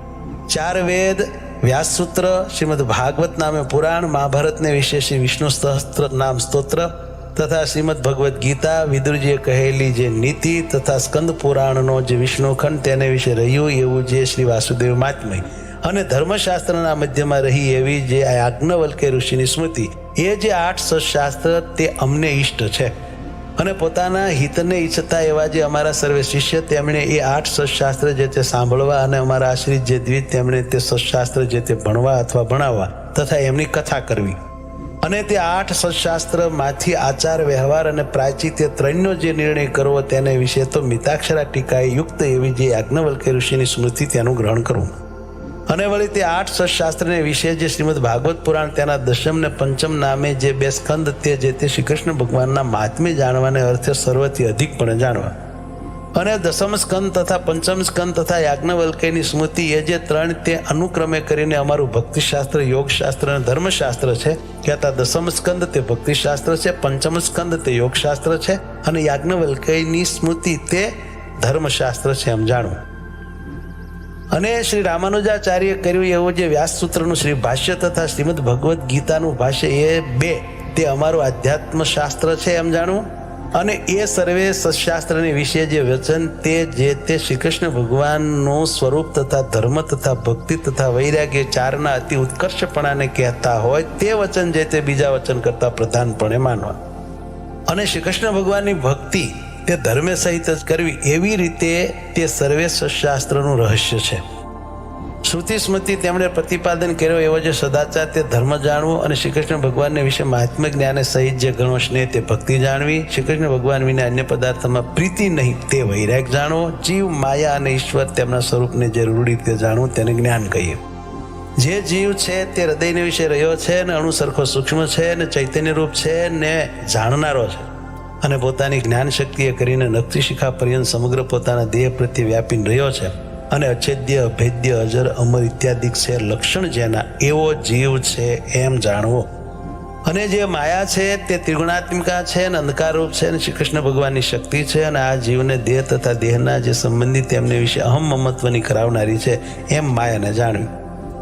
4 વેદ, વ્યાસસૂત્ર, શ્રીમદ ભાગવત નામે પુરાણ, મહાભારતને વિશે શ્રી વિષ્ણુ સહસ્ત્ર નામ સ્તોત્ર તથા શ્રીમદ ભગવદ્ ગીતા, વિદુરજીએ કહેલી જે નીતિ તથા સ્કંદ પુરાણનો જે વિષ્ણુખંડ તેને વિશે રહ્યું એવું જે શ્રી વાસુદેવ મહાત્મય અને ધર્મશાસ્ત્રના મધ્યમાં રહી એવી જે યાજ્ઞવલ્ક્ય ઋષિની સ્મૃતિ એ જે 8 સત્શાસ્ત્ર તે અમને ઈષ્ટ છે. અને પોતાના હિતને ઈચ્છતા એવા જે અમારા સર્વે શિષ્ય તેમણે એ 8 સત્શાસ્ત્ર જે તે સાંભળવા અને અમારા આશ્રિત જે દ્વિજ તેમણે તે સત્શાસ્ત્ર જે તે ભણવા અથવા ભણાવવા તથા એમની કથા કરવી અને તે 8 સત્શાસ્ત્રમાંથી આચાર વ્યવહાર અને પ્રાયશ્ચિત્ય 3નો જે નિર્ણય કરવો તેને વિશે તો મિતાક્ષરા ટીકાએ યુક્ત એવી જે યાજ્ઞવલ્ક્ય ઋષિની સ્મૃતિ તેનું ગ્રહણ કરવું. અને વળી તે 8 સત્શાસ્ત્રને વિશે જે શ્રીમદ ભાગવત પુરાણ તેના 10મ ને 5મ નામે જે 2 સ્કંદ તે જે તે શ્રી કૃષ્ણ ભગવાનના મહાત્મ્ય જાણવાને અર્થે સર્વથી અધિકપણે જાણવા અને 10મ સ્કંદ તથા 5મ સ્કંદ તથા યાજ્ઞવલ્ક્યની સ્મૃતિ એ જે 3 તે અનુક્રમે કરીને અમારું ભક્તિશાસ્ત્ર, યોગશાસ્ત્ર અને ધર્મશાસ્ત્ર છે. કહેતા 10મ સ્કંદ તે ભક્તિશાસ્ત્ર છે, 5મ સ્કંદ તે યોગશાસ્ત્ર છે અને યાજ્ઞવલ્ક્યની સ્મૃતિ તે ધર્મશાસ્ત્ર છે એમ જાણવું. અને શ્રી રામાનુજાચાર્ય કર્યું એવું જે વ્યાસસૂત્રનું શ્રી ભાષ્ય તથા શ્રીમદ ભગવદ્ ગીતાનું ભાષ્ય એ 2 તે અમારું આધ્યાત્મ શાસ્ત્ર છે એમ જાણવું. અને એ સર્વે સત્શાસ્ત્રની વિશે જે વચન તે જે તે શ્રી કૃષ્ણ ભગવાનનું સ્વરૂપ તથા ધર્મ તથા ભક્તિ તથા વૈરાગ્ય 4ના અતિ ઉત્કર્ષપણાને કહેતા હોય તે વચન જે તે બીજા વચન કરતા પ્રધાનપણે માનવા. અને શ્રી કૃષ્ણ ભગવાનની ભક્તિ તે ધર્મે સહિત જ કરવી એવી રીતે તે સર્વે સત્શાસ્ત્રનું રહસ્ય છે. શ્રુતિ સ્મૃતિ તેમણે પ્રતિપાદન કર્યો એવો જે સદાચાર તે ધર્મ જાણવો અને શ્રી કૃષ્ણ ભગવાનને વિશે મહાત્મ્ય જ્ઞાને સહિત જે ગણો સ્નેહ તે ભક્તિ જાણવી. શ્રી કૃષ્ણ ભગવાન વિના અન્ય પદાર્થમાં પ્રીતિ નહીં તે વૈરાગ જાણવો. જીવ, માયા અને ઈશ્વર તેમના સ્વરૂપને જે રૂઢ રીતે જાણવું તેને જ્ઞાન કહીએ. જે જીવ છે તે હૃદયને વિશે રહ્યો છે ને અણુ સરખો સૂક્ષ્મ છે ને ચૈતન્ય રૂપ છે ને જાણનારો છે અને પોતાની જ્ઞાન શક્તિએ કરીને નખથી શિખા પર્યંત સમગ્ર પોતાના દેહ પ્રત્યે વ્યાપીને રહ્યો છે અને અછેદ્ય, અભેદ્ય, અજર, અમર ઇત્યાદિક છે લક્ષણ જેના એવો જીવ છે એમ જાણવો. અને જે માયા છે તે ત્રિગુણાત્મિકા છે અને અંધકારરૂપ છે અને શ્રી કૃષ્ણ ભગવાનની શક્તિ છે અને આ જીવને દેહ તથા દેહના જે સંબંધી તેમને વિશે અહમ મમત્વની કરાવનારી છે એમ માયાને જાણવી.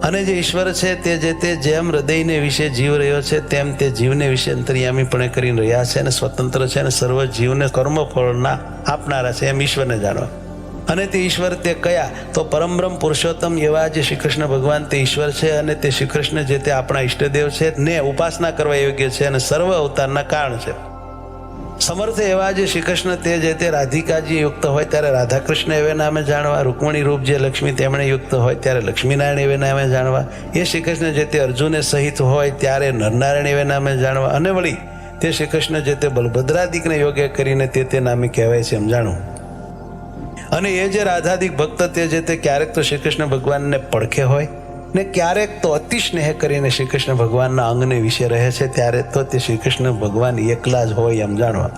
અને જે ઈશ્વર છે તે જે તે જેમ હૃદયને વિશે જીવ રહ્યો છે તેમ તે જીવને વિશે અંતર્યામીપણે કરીને રહ્યા છે અને સ્વતંત્ર છે અને સર્વ જીવને કર્મફળના આપનારા છે એમ ઈશ્વરને જાણવા. અને તે ઈશ્વર તે કયા તો પરમબ્રહ્મ પુરુષોત્તમ એવા જે શ્રી કૃષ્ણ ભગવાન તે ઈશ્વર છે અને તે શ્રી કૃષ્ણ જે તે આપણા ઈષ્ટદેવ છે ને ઉપાસના કરવા યોગ્ય છે અને સર્વ અવતારના કારણ છે. સમર્થ એવા જે શ્રી કૃષ્ણ તે જે તે રાધિકાજી યુક્ત હોય ત્યારે રાધાકૃષ્ણ એવે નામે જાણવા. રૂકમણી રૂપ જે લક્ષ્મી તેમણે યુક્ત હોય ત્યારે લક્ષ્મીનારાયણ એવે નામે જાણવા. એ શ્રી કૃષ્ણ જે તે અર્જુને સહિત હોય ત્યારે નરનારાયણ એવે નામે જાણવા. અને વળી તે શ્રી કૃષ્ણ જે તે બલભદ્રાદિકને યોગ્ય કરીને તે નામે કહેવાય છે એમ જાણવું. અને એ જે રાધાદિક ભક્ત તે જે તે ક્યારેક તો શ્રી કૃષ્ણ ભગવાનને પડખે હોય, ને ક્યારેક તો અતિ સ્નેહ કરીને શ્રી કૃષ્ણ ભગવાનના અંગને વિશે રહે છે, ત્યારે તો તે શ્રી કૃષ્ણ ભગવાન એકલા જ હોય એમ જાણવા.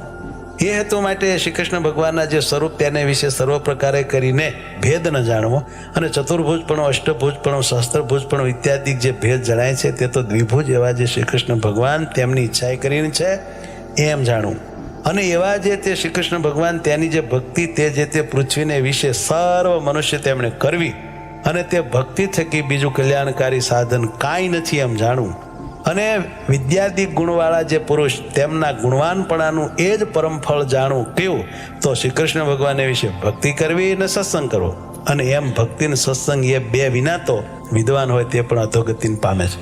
એ હેતુ માટે શ્રી કૃષ્ણ ભગવાનના જે સ્વરૂપ તેને વિશે સર્વ પ્રકારે કરીને ભેદ ન જાણવો, અને ચતુર્ભુજપણો, અષ્ટભુજપણો, સહસ્ત્રભુજપણો ઇત્યાદિ જે ભેદ જણાય છે તે તો દ્વિભુજ એવા જે શ્રી કૃષ્ણ ભગવાન તેમની ઈચ્છાએ કરીને છે એમ જાણવું. અને એવા જે તે શ્રી કૃષ્ણ ભગવાન તેની જે ભક્તિ તે જે તે પૃથ્વીને વિશે સર્વ મનુષ્ય તેમણે કરવી, અને તે ભક્તિ થકી બીજું કલ્યાણકારી સાધન કાંઈ નથી એમ જાણવું. અને વિદ્યાદિક ગુણવાળા જે પુરુષ તેમના ગુણવાનપણાનું એ જ પરમ ફળ જાણવું કેવું, તો શ્રી કૃષ્ણ ભગવાન વિશે ભક્તિ કરવી અને સત્સંગ કરવો. અને એમ ભક્તિ અને સત્સંગ એ બે વિના તો વિદ્વાન હોય તે પણ અધોગતિને પામે છે.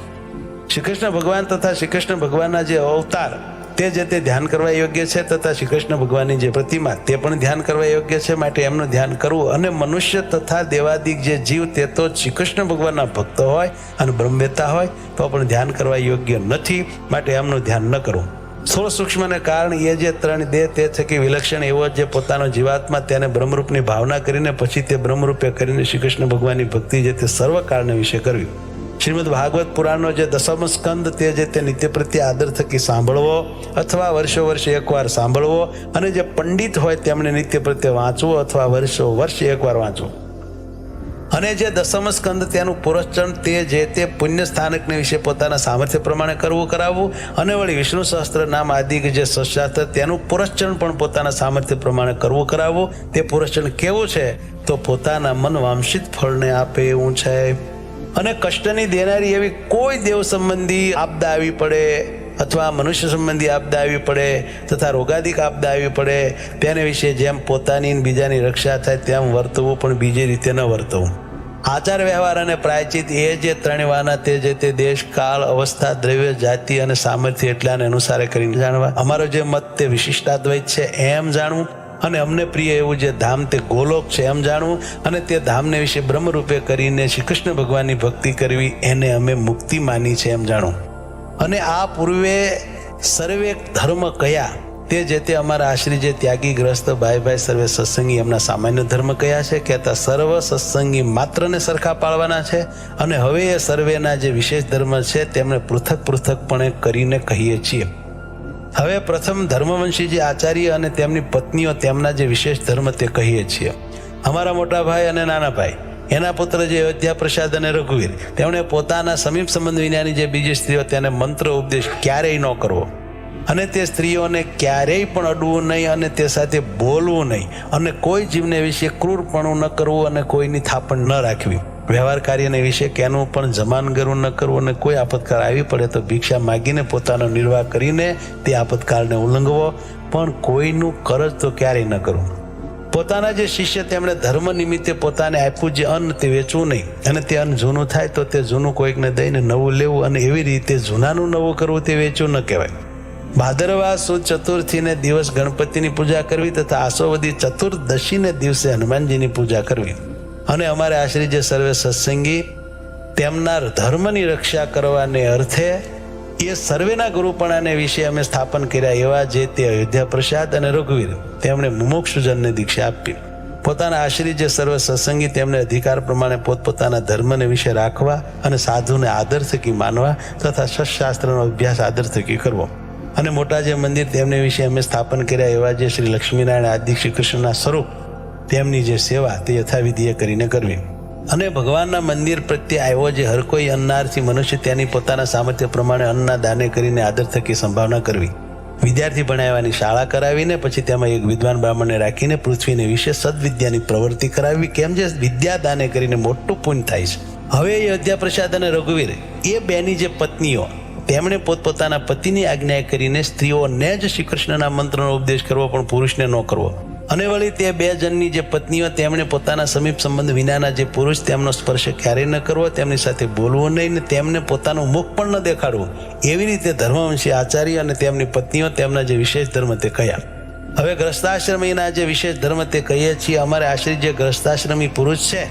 શ્રી કૃષ્ણ ભગવાન તથા શ્રી કૃષ્ણ ભગવાનના જે અવતાર તે જે તે ધ્યાન કરવા યોગ્ય છે, તથા શ્રી કૃષ્ણ ભગવાનની જે પ્રતિમા તે પણ ધ્યાન કરવા યોગ્ય છે. માટે એમનું ધ્યાન કરવું. અને મનુષ્ય તથા દેવાદિક જે જીવ તે તો શ્રી કૃષ્ણ ભગવાનના ભક્ત હોય અને બ્રહ્મવેતા હોય તો પણ ધ્યાન કરવા યોગ્ય નથી, માટે એમનું ધ્યાન ન કરવું. સ્થૂળ સૂક્ષ્મને કારણ એ જે ત્રણ દેહ તે થકી વિલક્ષણ એવો જે પોતાનો જીવાત્મા તેને બ્રહ્મરૂપની ભાવના કરીને પછી તે બ્રહ્મરૂપે કરીને શ્રી કૃષ્ણ ભગવાનની ભક્તિ જે તે સર્વ કાળને વિશે કરવી. શ્રીમદ ભાગવત પુરાણનો જે દસમ સ્કંદ તે જે તે નિત્ય પ્રત્યે આદર થકી સાંભળવો, અથવા વર્ષો વર્ષે એકવાર સાંભળવો, અને જે પંડિત હોય તેમણે નિત્ય પ્રત્યે વાંચવું, અથવા વર્ષો વર્ષે એકવાર વાંચવું. અને જે દસમ સ્કંદ તેનું પુરસ્ચરણ તે જે તે પુણ્ય સ્થાનકને વિશે પોતાના સામર્થ્ય પ્રમાણે કરાવવું. અને વળી વિષ્ણુ સહસ્ત્ર નામ આદિ જે સશાસ્ત્ર તેનું પુરસ્ચરણ પણ પોતાના સામર્થ્ય પ્રમાણે કરાવવું. તે પુરસ્ચરણ કેવું છે, તો પોતાના મન વાંશિત ફળને આપે એવું છે. અને કષ્ટની દેનારી એવી કોઈ દેવ સંબંધી આપદા આવી પડે, અથવા મનુષ્ય સંબંધી આપદા આવી પડે, તથા રોગાદિક આપદા આવી પડે, તેને વિશે જેમ પોતાની બીજાની રક્ષા થાય તેમ વર્તવું, પણ બીજી રીતે ન વર્તવું. આચાર વ્યવહાર અને પ્રાયચિત એ જે ત્રણ વાના તે જે તે દેશ, કાળ, અવસ્થા, દ્રવ્ય, જાતિ અને સામર્થ્ય એટલાને અનુસારે કરીને જાણવા. અમારો જે મત તે વિશિષ્ટાદ્વૈત છે એમ જાણવું. અને અમને પ્રિય એવું જે ધામ તે ગોલોક છે એમ જાણવું. અને તે ધામને વિશે બ્રહ્મરૂપે કરીને શ્રી કૃષ્ણ ભગવાનની ભક્તિ કરવી, એને અમે મુક્તિ માની છે એમ જાણવું. અને આ પૂર્વે સર્વે ધર્મ કયા તે જે તે અમારા આશ્રી જે ત્યાગી ગ્રસ્ત ભાઈ સર્વે સત્સંગી એમના સામાન્ય ધર્મ કયા છે, કહેતા સર્વ સત્સંગી માત્રને સરખા પાળવાના છે. અને હવે એ સર્વેના જે વિશેષ ધર્મ છે તેમને પૃથક પૃથકપણે કરીને કહીએ છીએ. હવે પ્રથમ ધર્મવંશી જે આચાર્ય અને તેમની પત્નીઓ તેમના જે વિશેષ ધર્મ તે કહીએ છીએ. અમારા મોટા ભાઈ અને નાના ભાઈ, એના પુત્ર જે અયોધ્યા પ્રસાદ અને રઘુવીર, તેમણે પોતાના સમીપ સંબંધ વિનાની જે બીજી સ્ત્રીઓ તેને મંત્ર ઉપદેશ ક્યારેય ન કરવો, અને તે સ્ત્રીઓને ક્યારેય પણ અડવું નહીં, અને તે સાથે બોલવું નહીં, અને કોઈ જીવને વિશે ક્રૂરપણું ન કરવું, અને કોઈની થાપણ ન રાખવી. વ્યવહાર કાર્યને વિશે કેનું પણ જમાનગરું ન કરવું, અને કોઈ આપતકાળ આવી પડે તો ભિક્ષા માગીને પોતાનો નિર્વાહ કરીને તે આપતકાળને ઉલ્લંઘવો, પણ કોઈનું કરજ તો ક્યારેય ન કરવું. પોતાના જે શિષ્ય તેમણે ધર્મ નિમિત્તે પોતાને આપ્યું જે અન્ન તે વેચવું નહીં, અને તે અન્ન જૂનું થાય તો તે જૂનું કોઈકને દઈને નવું લેવું, અને એવી રીતે જૂનાનું નવું કરવું તે વેચવું ન કહેવાય. ભાદરવા સુદ ચતુર્થીને દિવસ ગણપતિની પૂજા કરવી, તથા આસોવદી ચતુર્દશીને દિવસે હનુમાનજીની પૂજા કરવી. અને અમારે આશ્રી જે સર્વે સત્સંગી તેમના ધર્મની રક્ષા કરવાને અર્થે એ સર્વેના ગુરુપણાને વિશે અમે સ્થાપન કર્યા એવા જે તે અયોધ્યા પ્રસાદ અને રઘુવીર તેમણે મુમુક્ષુજનને દીક્ષા આપી. પોતાના આશ્રી જે સર્વ સત્સંગી તેમને અધિકાર પ્રમાણે પોતપોતાના ધર્મને વિશે રાખવા, અને સાધુને આદર થકી માનવા, તથા સત્શાસ્ત્રનો અભ્યાસ આદર થકી કરવો. અને મોટા જે મંદિર તેમને વિશે અમે સ્થાપન કર્યા એવા જે શ્રી લક્ષ્મીનારાયણ આદિ શ્રી કૃષ્ણના સ્વરૂપ તેમની જે સેવા તે યથાવિધિએ કરીને કરવી. અને ભગવાનના મંદિર પ્રત્યે આવ્યો જે હર કોઈ અન્નાર્થી મનુષ્ય તેની પોતાના સામર્થ્ય પ્રમાણે અન્નના દાને કરીને આદર થકી સંભાવના કરવી. વિદ્યાર્થી ભણાવવાની શાળા કરાવીને પછી તેમાં એક વિદ્વાન બ્રાહ્મણને રાખીને પૃથ્વીને વિશે સદવિદ્યાની પ્રવૃત્તિ કરાવવી, કેમ જે વિદ્યા દાને કરીને મોટું પુણ્ય થાય છે. હવે અયોધ્યા પ્રસાદ અને રઘુવીર એ બેની જે પત્નીઓ તેમણે પોતપોતાના પતિની આજ્ઞા કરીને સ્ત્રીઓને જ શ્રી કૃષ્ણના મંત્રનો ઉપદેશ કરવો, પણ પુરુષને ન કરવો. અને વળી તે બે જણની જે પત્નીઓ તેમણે પોતાના સમીપ સંબંધ વિનાના જે પુરુષ તેમનો સ્પર્શ ક્યારેય ન કરવો, તેમની સાથે બોલવું નહીં, ને તેમને પોતાનું મુખ પણ ન દેખાડવું. એવી રીતે ધર્મવંશી આચાર્ય અને તેમની પત્નીઓ તેમના જે વિશેષ ધર્મ તે કયા. હવે ગ્રસ્તાશ્રમીના જે વિશેષ ધર્મ તે કહીએ છીએ. અમારે આશ્રિત જે ગ્રસ્તાશ્રમી પુરુષ છે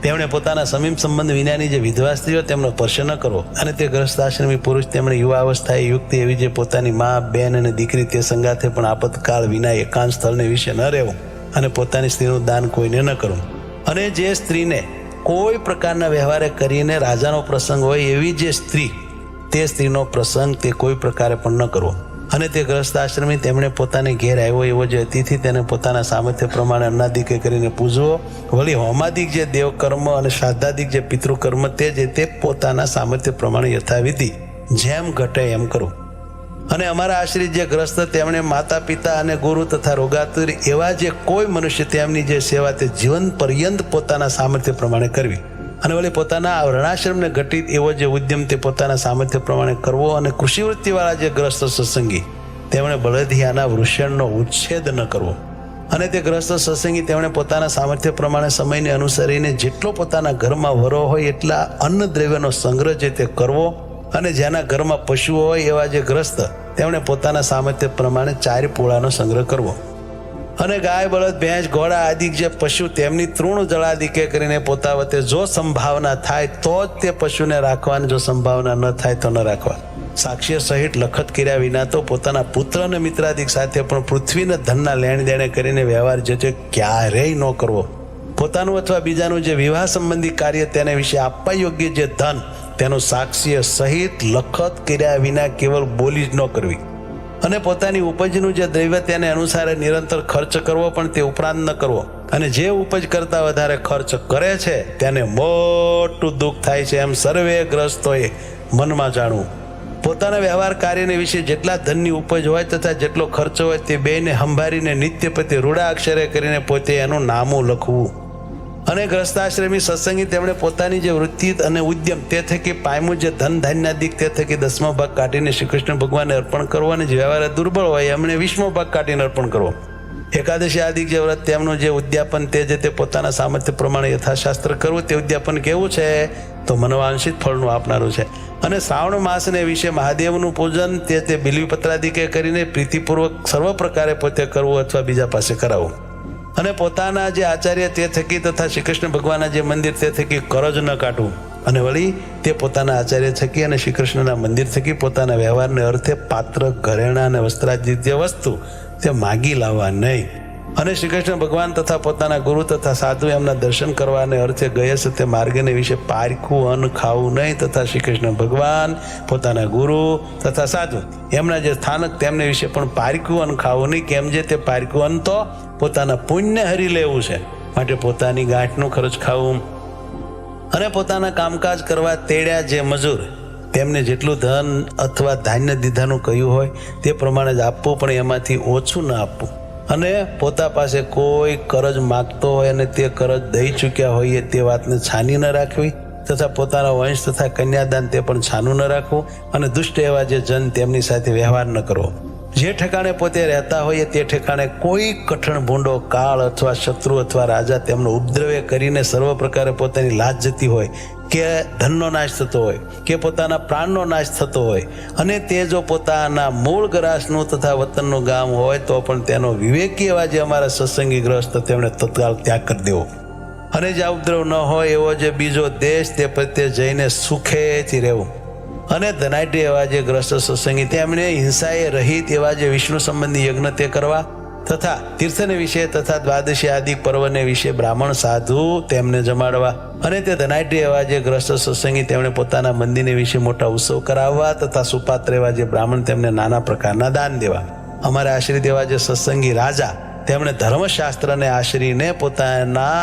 તેમણે પોતાના સમીપ સંબંધ વિનાની જે વિધવા સ્ત્રીઓ તેમનો સ્પર્શ ન કરવો. અને તે ગ્રસ્તાશ્રમી પુરુષ તેમણે યુવા અવસ્થાએ યુક્ત એવી જે પોતાની મા, બેન અને દીકરી તે સંગાથે પણ આપતકાળ વિના એકાંત સ્થળને વિશે ન રહેવું, અને પોતાની સ્ત્રીનું દાન કોઈને ન કરવું. અને જે સ્ત્રીને કોઈ પ્રકારના વ્યવહારે કરીને રાજાનો પ્રસંગ હોય એવી જે સ્ત્રી, તે સ્ત્રીનો પ્રસંગ તે કોઈ પ્રકારે પણ ન કરવો. અને તે ગ્રસ્ત આશ્રમી તેમણે પોતાને ઘેર આવ્યો એવો જે અતિથિ તેને પોતાના સામર્થ્ય પ્રમાણે અન્નાદિક કરીને પૂજવો. વળી હોમાદિક જે દેવકર્મ અને શ્રાદ્ધાદિક જે પિતૃકર્મ તે પોતાના સામર્થ્ય પ્રમાણે યથાવિધિ જેમ ઘટે એમ કરવું. અને અમારા આશ્રિત જે ગ્રસ્ત તેમણે માતા પિતા અને ગુરુ તથા રોગાતુર એવા જે કોઈ મનુષ્ય તેમની જે સેવા તે જીવન પર્યંત પોતાના સામર્થ્ય પ્રમાણે કરવી. અને વળી પોતાના વર્ણાશ્રમને ઘટિત એવો જે ઉદ્યમ તે પોતાના સામર્થ્ય પ્રમાણે કરવો. અને કૃષિવૃત્તિવાળા જે ગ્રસ્ત સત્સંગી તેમણે બળદિયાના વૃષણનો ઉચ્છેદ ન કરવો. અને તે ગ્રસ્ત સત્સંગી તેમણે પોતાના સામર્થ્ય પ્રમાણે સમયને અનુસરીને જેટલો પોતાના ઘરમાં વરો હોય એટલા અન્ન દ્રવ્યનો સંગ્રહ જે તે કરવો. અને જેના ઘરમાં પશુઓ હોય એવા જે ગ્રસ્ત તેમણે પોતાના સામર્થ્ય પ્રમાણે 4 પોળાનો સંગ્રહ કરવો. અને ગાય બળદ ભેંસ ઘોડા આદિ જે પશુ તેમની તૃણ જળાદિકે કરીને પોતા વતે જો સંભાવના થાય તો જ તે પશુને રાખવાની, જો સંભાવના ન થાય તો ન રાખવા. સાક્ષ્ય સહિત લખત કર્યા વિના તો પોતાના પુત્ર અને મિત્રાદિક સાથે પણ પૃથ્વીના ધનના લેણ દેણે કરીને વ્યવહાર જે છે ક્યારેય ન કરવો. પોતાનું અથવા બીજાનું જે વિવાહ સંબંધી કાર્ય તેને વિશે આપવા યોગ્ય જે ધન તેનું સાક્ષ્ય સહિત લખત કર્યા વિના કેવળ બોલી જ ન કરવી. અને પોતાની ઉપજનું જે દ્રવ્ય તેને અનુસારે નિરંતર ખર્ચ કરવો, પણ તે ઉપરાંત ન કરવો. અને જે ઉપજ કરતા વધારે ખર્ચ કરે છે તેને મોટું દુઃખ થાય છે એમ સર્વે ગ્રસ્તોએ મનમાં જાણવું. પોતાના વ્યવહાર કાર્યને વિશે જેટલા ધનની ઉપજ હોય તથા જેટલો ખર્ચ હોય તે બેને સંભાળીને નિત્ય પ્રત્યે રૂડા અક્ષરે કરીને પોતે એનું નામું લખવું. અને ગ્રસ્તાશ્રમી સત્સંગી તેમણે પોતાની જે વૃત્તિ અને ઉદ્યમ તે થકી પામ્યું જે ધન ધાન્યાદિક તે થકી 10મો ભાગ કાઢીને શ્રી કૃષ્ણ ભગવાનને અર્પણ કરવો. અને જે વ્યવહાર દુર્બળ હોય એમણે 20મો ભાગ કાઢીને અર્પણ કરવો. એકાદશી આદિક જે વ્રત તેમનું જે ઉદ્યાપન તે પોતાના સામર્થ્ય પ્રમાણે યથાશાસ્ત્ર કરવું. તે ઉદ્યાપન કેવું છે તો મનવાંશિત ફળનું આપનારું છે. અને શ્રાવણ માસને વિશે મહાદેવનું પૂજન તે બિલ્વીપત્રાદિકે કરીને પ્રીતિપૂર્વક સર્વ પ્રકારે પોતે કરવું અથવા બીજા પાસે કરાવવું. અને પોતાના જે આચાર્ય તે થકી તથા શ્રી કૃષ્ણ ભગવાનના જે મંદિર તે થકી કરજ ન કાઢવું. અને વળી તે પોતાના આચાર્ય થકી અને શ્રી કૃષ્ણના મંદિર થકી પોતાના વ્યવહારને અર્થે પાત્ર ઘરેણા અને વસ્ત્રાદિ જે વસ્તુ તે માગી લાવવા નહીં. અને શ્રી કૃષ્ણ ભગવાન તથા પોતાના ગુરુ તથા સાધુ એમના દર્શન કરવાને અર્થે ગયે છે તે માર્ગને વિશે પારખું અન્ન ખાવું નહીં. તથા શ્રી કૃષ્ણ ભગવાન પોતાના ગુરુ તથા સાધુ એમના જે સ્થાનક તેમને વિશે પણ પારખું અન્ન ખાવું નહીં. કેમ જે તે પારખું અન્ન તો પોતાના પુણ્ય હરી લેવું છે, માટે પોતાની ગાંઠનું ખર્ચ ખાવું. અને પોતાના કામકાજ કરવા તેડ્યા જે મજૂર તેમને જેટલું ધન અથવા ધાન્ય દીધાનું કહ્યું હોય તે પ્રમાણે જ આપવું, પણ એમાંથી ઓછું ન આપવું. અને પોતા પાસે કોઈ કરજ માગતો હોય અને તે કરજ દઈ ચૂક્યા હોઈએ તે વાતને છાની ન રાખવી. તથા પોતાના વંશ તથા કન્યાદાન તે પણ છાનું ન રાખવું. અને દુષ્ટ એવા જે જન તેમની સાથે વ્યવહાર ન કરવો. જે ઠેકાણે પોતે રહેતા હોઈએ તે ઠેકાણે કોઈ કઠણ ભૂંડો કાળ અથવા શત્રુ અથવા રાજા તેમનો ઉપદ્રવ્ય કરીને સર્વ પ્રકારે પોતાની લાજ જતી હોય કે ધનનો નાશ થતો હોય કે પોતાના પ્રાણનો નાશ થતો હોય, અને તે જો પોતાના મૂળ ગ્રાસનું તથા વતનનું ગામ હોય તો પણ તેનો વિવેકી એવા જે અમારા સત્સંગી ગ્રસ્ત તેમણે તત્કાળ ત્યાગ કરી દેવો. અને જે ઉપદ્રવ ન હોય એવો જે બીજો દેશ તે પ્રત્યે જઈને સુખેથી રહેવું. અને ધનાઢ્ય એવા જે ગ્રસ્ત સત્સંગી તેમણે હિંસાએ રહિત એવા જે વિષ્ણુ સંબંધી યજ્ઞ તે કરવા. તથા તીર્થને વિશે તથા દ્વાદશી આદિ પર્વને વિશે બ્રાહ્મણ સાધુ તેમને જમાડવા. અને તે ધનાઢ્ય એવા જે ગ્રસ્ત સત્સંગી તેમણે પોતાના મંદિરને વિશે મોટા ઉત્સવ કરાવવા. તથા સુપાત્ર એવા જે બ્રાહ્મણ તેમને નાના પ્રકારના દાન દેવા. અમારે આશ્રિત એવા જે સત્સંગી રાજા તેમણે ધર્મશાસ્ત્રને આશરીને પોતાના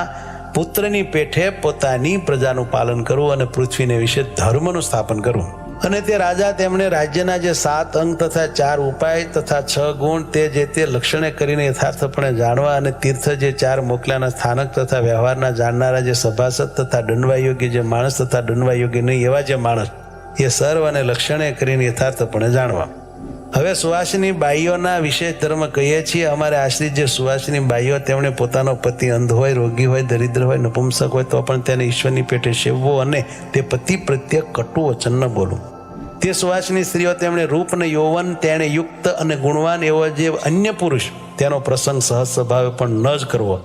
પુત્રની પેઠે પોતાની પ્રજાનું પાલન કરવું અને પૃથ્વીને વિશે ધર્મનું સ્થાપન કરવું. અને તે રાજા તેમણે રાજ્યના જે 7 અંગ તથા 4 ઉપાય તથા 6 ગુણ તે લક્ષણે કરીને યથાર્થપણે જાણવા. અને તીર્થ જે 4 મોકલાના સ્થાનક તથા વ્યવહારના જાણનારા જે સભાસદ તથા દંડવા યોગ્ય જે માણસ તથા દંડવા યોગ્ય નહીં એવા જે માણસ એ સર્વ અને લક્ષણે કરીને યથાર્થપણે જાણવા. હવે સુવાસિની બાઈઓના વિશેષ ધર્મ કહીએ છીએ. અમારે આશ્રિત જે સુવાસિની બાઈઓ તેમણે પોતાનો પતિ અંધ હોય, રોગી હોય, દરિદ્ર હોય, નપુંસક હોય તો પણ તેને ઈશ્વરની પેટે સેવવો અને તે પતિ પ્રત્યે કટુ વચન ન બોલવું. તે સુવાસિની સ્ત્રીઓ તેમણે રૂપ અને યૌવન તેણે યુક્ત અને ગુણવાન એવો જે અન્ય પુરુષ તેનો પ્રસંગ સહજ સ્વભાવે પણ ન જ કરવો.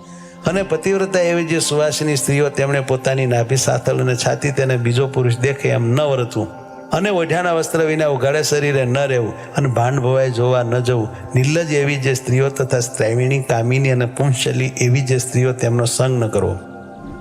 અને પતિવ્રતા એવી જે સુવાસિની સ્ત્રીઓ તેમણે પોતાની નાભી સાથળ અને છાતી તેને બીજો પુરુષ દેખે એમ ન વર્તવું. અને ઓઢાના વસ્ત્ર વિના ઉઘાડે શરીરે ન રહેવું. અને ભાંડ ભવાય જોવા ન જવું. નિર્લજ એવી જે સ્ત્રીઓ તથા સ્ત્રૈવિણી કામિની અને પુંશલી એવી જે સ્ત્રીઓ તેમનો સંગ ન કરવો.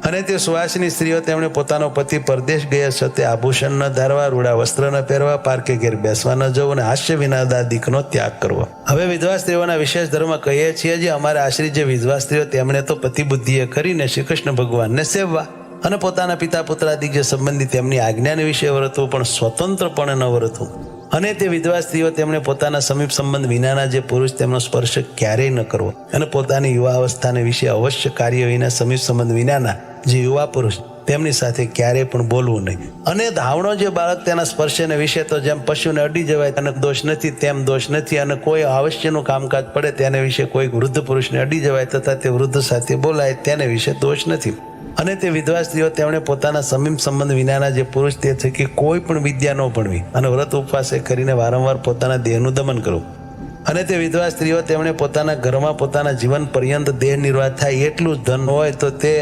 અને તે સુવાસિની સ્ત્રીઓ તેમણે પોતાનો પતિ પરદેશ ગયા છતાં આભૂષણ ન ધારવા, રૂડા વસ્ત્ર ન પહેરવા, પારકે ઘેર બેસવા ન જવું અને હાસ્ય વિનાદાદિકનો ત્યાગ કરવો. હવે વિધવા સ્ત્રીઓના વિશેષ ધર્મ કહીએ છીએ જે અમારા આશ્રિત જે વિધવા સ્ત્રીઓ તેમણે તો પતિ બુદ્ધિએ કરીને શ્રી કૃષ્ણ ભગવાનને સેવવા અને પોતાના પિતા પુત્રાદિક જે સંબંધી તેમની આજ્ઞાને વિશે વર્તવું, પણ સ્વતંત્રપણે ન વર્તવું. અને તે વિધવા સ્ત્રીઓ તેમણે પોતાના સમીપ સંબંધ વિનાના જે પુરુષ તેમનો સ્પર્શ ક્યારેય ન કરવો અને પોતાની યુવા અવસ્થાને વિશે અવશ્ય કાર્ય વિના સમીપ સંબંધ વિનાના જે યુવા પુરુષ તેમની સાથે ક્યારેય પણ બોલવું નહીં. અને ધાવણો જે બાળક તેના સ્પર્શને વિશે તો જેમ પશુને અડી જવાય તેને દોષ નથી તેમ દોષ નથી, અને કોઈ આવશ્યકનું કામકાજ પડે તેને વિશે કોઈ વૃદ્ધ પુરુષને અડી જવાય તથા તે વૃદ્ધ સાથે બોલાય તેને વિશે દોષ નથી. અને તે વિધવા સ્ત્રીઓ તેમણે પોતાના સમીપ સંબંધ વિનાના જે પુરુષ તે થકી કોઈ પણ વિદ્યા ન ભણવી અને વ્રત ઉપવાસે કરીને વારંવાર પોતાના દેહનું દમન કરવું. અને તે વિધવા સ્ત્રીઓ તેમણે પોતાના ઘરમાં પોતાના જીવન પર્યંત દેહ નિર્વાહ થાય એટલું જ ધન હોય તો તે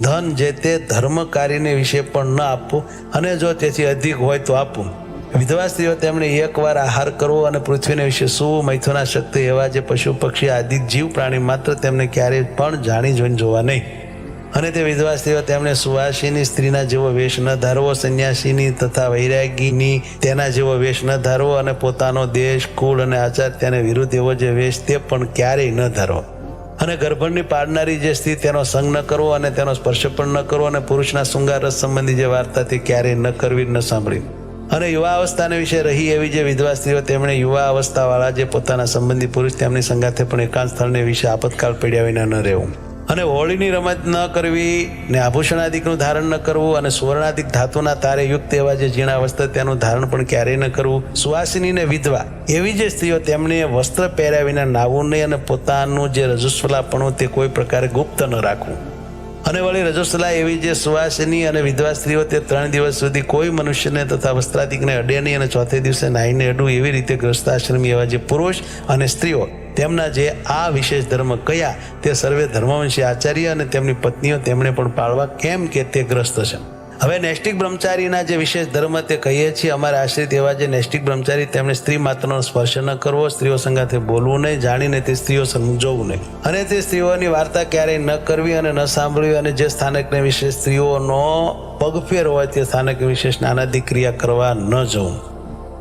ધન જે તે ધર્મ કાર્યને વિશે પણ ન આપવું, અને જો તેથી અધિક હોય તો આપવું. વિધવા સ્ત્રીઓ તેમણે એકવાર આહાર કરવો અને પૃથ્વીને વિશે સૂવું, મૈથુના શક્તિ એવા જે પશુ પક્ષી આદિ જીવ પ્રાણી માત્ર તેમને ક્યારેય પણ જાણી જોઈને જોવા નહીં. અને તે વિધવા સ્ત્રીઓ તેમણે સુવાસિની સ્ત્રીના જેવો વેશ ન ધારવો, સંન્યાસીની તથા વૈરાગીની તેના જેવો વેશ ન ધારવો, અને પોતાનો દેશ કુળ અને આચાર તેને વિરુદ્ધ એવો જે વેશ તે પણ ક્યારેય ન ધારવો. અને ગર્ભણની પાડનારી જે સ્ત્રી તેનો સંગ ન કરવો અને તેનો સ્પર્શ પણ ન કરવો, અને પુરુષના શૃંગાર રસ સંબંધી જે વાર્તા તે ક્યારેય ન કરવી ન સાંભળી. અને યુવા અવસ્થાને વિશે રહી એવી જે વિધવા સ્ત્રીઓ તેમણે યુવા અવસ્થાવાળા જે પોતાના સંબંધી પુરુષ તેમની સંગાથે પણ એકાંત સ્થળને વિશે આપતકાળ પડ્યા વિના ન રહેવું. અને હોળીની રમત ન કરવી ને આભૂષણાદિકનું ધારણ ન કરવું, અને સુવર્ણાદિક ધાતુના તારે યુક્ત એવા જે ઝીણા વસ્ત્ર તેનું ધારણ પણ ક્યારેય ન કરવું. સુવાસિની ને વિધવા એવી જે સ્ત્રીઓ તેમને વસ્ત્ર પહેર્યા વિના નાવું નહીં, અને પોતાનું જે રજસ્વલાપણું તે કોઈ પ્રકારે ગુપ્ત ન રાખવું. અને વળી રજસ્વલા એવી જે સુવાસિની અને વિધવા સ્ત્રીઓ તે 3 દિવસ સુધી કોઈ મનુષ્યને તથા વસ્ત્રાદિકને અડે નહીં, અને ચોથે દિવસે નાહીને અડવું. એવી રીતે ગ્રસ્તાશ્રમી એવા જે પુરુષ અને સ્ત્રીઓ તેમના જે આ વિશેષ ધર્મ કયા તે સર્વે ધર્મવંશી આચાર્ય અને તેમની પત્નીઓ તેમણે પણ પાળવા, કેમ કે તે ગ્રસ્ત છે. હવે નૈષ્ટિક બ્રહ્મચારીના જે વિશેષ ધર્મ તે કહીએ છીએ અમારા આશ્રિત એવા જે નૈષ્ટિક બ્રહ્મચારી તેમણે સ્ત્રી માત્રનો સ્પર્શ ન કરવો, સ્ત્રીઓ સંગાથે બોલવું નહીં, જાણીને તે સ્ત્રીઓ સમજવું નહીં, અને તે સ્ત્રીઓની વાર્તા ક્યારેય ન કરવી અને ન સાંભળવી. અને જે સ્થાનકને વિશે સ્ત્રીઓનો પગફેર હોય તે સ્થાનક વિશે સ્નાનાદિ ક્રિયા કરવા ન જવું.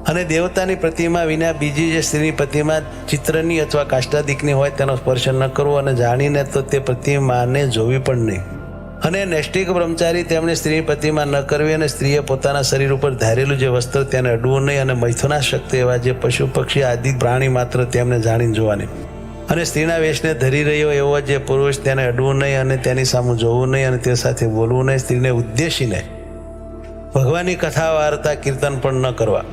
અને દેવતાની પ્રતિમા વિના બીજી જે સ્ત્રીની પ્રતિમા ચિત્રની અથવા કાષ્ટાદિકની હોય તેનો સ્પર્શ ન કરવો, અને જાણીને તો તે પ્રતિમાને જોવી પણ નહીં. અને નૈષ્ટિક બ્રહ્મચારી તેમણે સ્ત્રીની પ્રતિમા ન કરવી, અને સ્ત્રીએ પોતાના શરીર ઉપર ધારેલું જે વસ્ત્ર તેને અડવું નહીં, અને મૈથુના શક્તિ એવા જે પશુ પક્ષી આદિ પ્રાણી માત્ર તેમને જાણીને જોવાની. અને સ્ત્રીના વેશને ધરી રહ્યો એવો જે પુરુષ તેને અડવું નહીં, અને તેની સામે જોવું નહીં, અને તે સાથે બોલવું નહીં. સ્ત્રીને ઉદ્દેશીને ભગવાનની કથા વાર્તા કીર્તન પણ ન કરવા.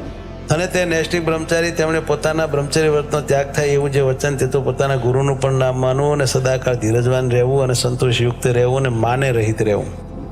અને તે નૈષ્ટિક બ્રહ્મચારી તેમણે પોતાના બ્રહ્મચર્ય વ્રતનો ત્યાગ થાય એવું જે વચન તે તો પોતાના ગુરુનું પણ નામ માનવું, અને સદાકાળ ધીરજવાન રહેવું, અને સંતોષયુક્ત રહેવું, અને માને રહિત રહેવું.